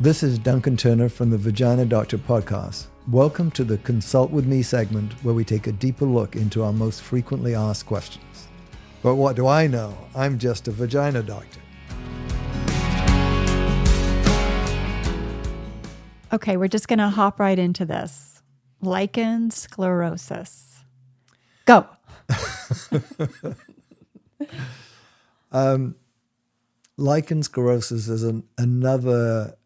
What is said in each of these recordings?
This is Duncan Turner from the Vagina Doctor podcast. Welcome to the Consult With Me segment where we take a deeper look into our most frequently asked questions. But what do I know? I'm just a vagina doctor. Okay, we're just going to hop right into this. Lichen sclerosis. Go. Lichen sclerosis is another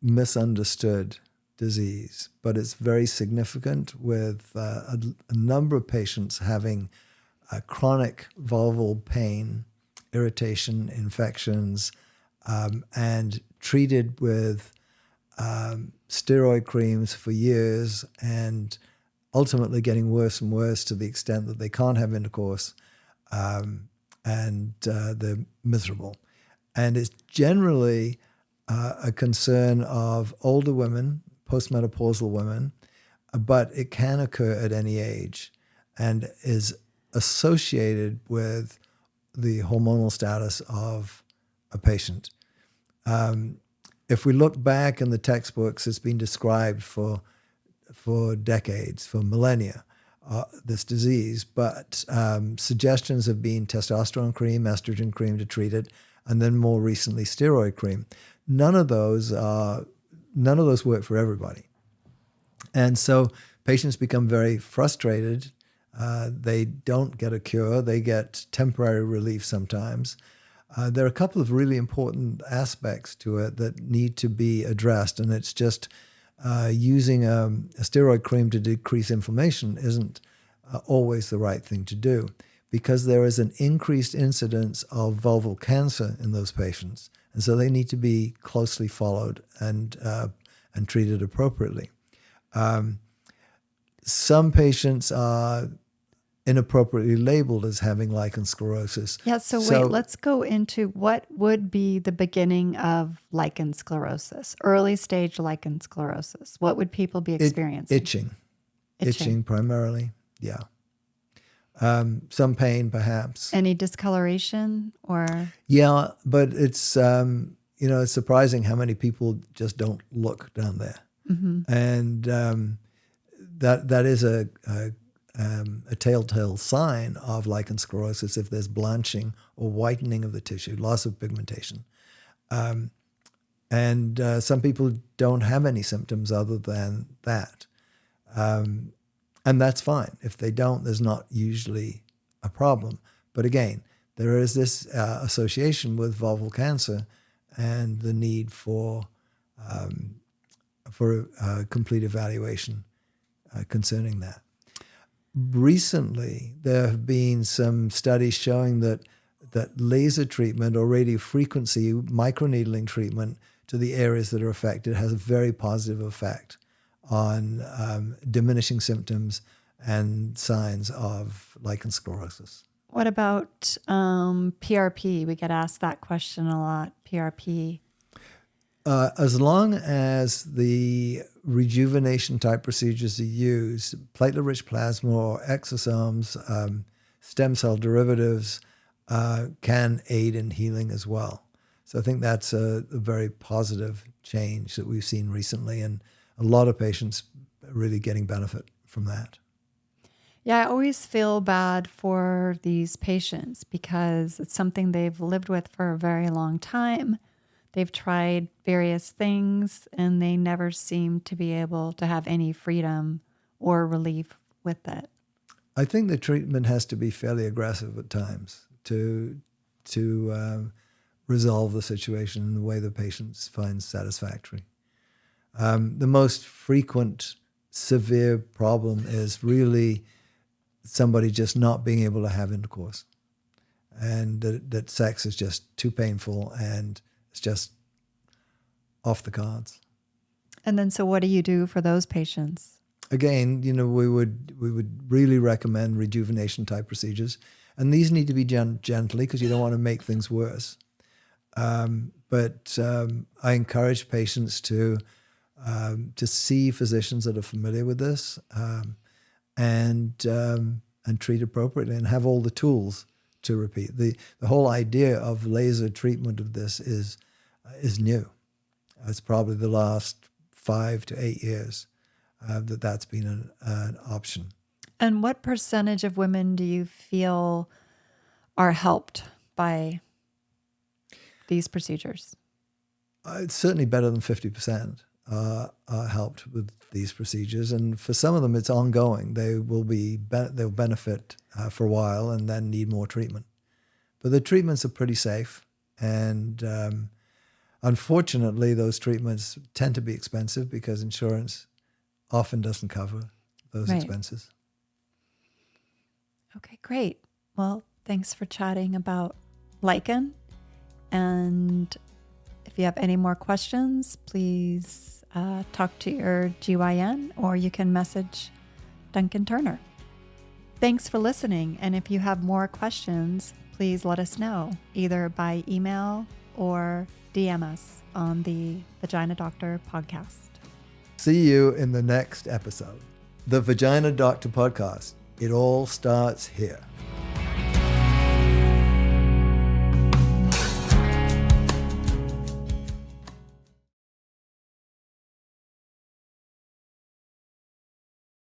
misunderstood disease, but it's very significant with a number of patients having chronic vulval pain, irritation, infections, and treated with steroid creams for years and ultimately getting worse and worse to the extent that they can't have intercourse and they're miserable. And it's generally a concern of older women, postmenopausal women, but it can occur at any age and is associated with the hormonal status of a patient. If we look back in the textbooks, it's been described for decades, for millennia, this disease, but suggestions have been testosterone cream, estrogen cream to treat it, and then more recently steroid cream. None of those work for everybody. And so patients become very frustrated. They don't get a cure. They get temporary relief sometimes. There are a couple of really important aspects to it that need to be addressed, and it's just using a steroid cream to decrease inflammation isn't always the right thing to do, because there is an increased incidence of vulval cancer in those patients. And so they need to be closely followed and treated appropriately. Some patients are inappropriately labeled as having lichen sclerosis. Yeah, so wait, let's go into what would be the beginning of lichen sclerosis, early stage lichen sclerosis. What would people be experiencing? Itching primarily, yeah. Some pain, perhaps. Any discoloration or? Yeah, but it's it's surprising how many people just don't look down there, and that is a telltale sign of lichen sclerosis if there's blanching or whitening of the tissue, loss of pigmentation, and some people don't have any symptoms other than that. And that's fine. If they don't, there's not usually a problem. But again, there is this association with vulval cancer and the need for complete evaluation concerning that. Recently, there have been some studies showing that laser treatment or radiofrequency microneedling treatment to the areas that are affected has a very positive effect on diminishing symptoms and signs of lichen sclerosis. What about PRP? We get asked that question a lot, PRP. As long as the rejuvenation type procedures are used, platelet-rich plasma or exosomes, stem cell derivatives can aid in healing as well. So I think that's a very positive change that we've seen recently, and a lot of patients really getting benefit from that. Yeah, I always feel bad for these patients because it's something they've lived with for a very long time. They've tried various things and they never seem to be able to have any freedom or relief with it. I think the treatment has to be fairly aggressive at times to resolve the situation in the way the patient finds satisfactory. The most frequent severe problem is really somebody just not being able to have intercourse, and that sex is just too painful and it's just off the cards. And then, so what do you do for those patients? Again, we would really recommend rejuvenation type procedures, and these need to be gently because you don't want to make things worse. But I encourage patients to see physicians that are familiar with this and treat appropriately and have all the tools to repeat. The whole idea of laser treatment of this is new. It's probably the last 5 to 8 years that's been an option. And what percentage of women do you feel are helped by these procedures? It's certainly better than 50% are helped with these procedures. And for some of them, it's ongoing. They'll benefit for a while and then need more treatment. But the treatments are pretty safe. And unfortunately, those treatments tend to be expensive because insurance often doesn't cover those Right. expenses. Okay, great. Well, thanks for chatting about lichen. And if you have any more questions, please talk to your GYN or you can message Duncan Turner. Thanks for listening. And if you have more questions, please let us know either by email or DM us on the Vagina Doctor podcast. See you in the next episode. The Vagina Doctor podcast. It all starts here.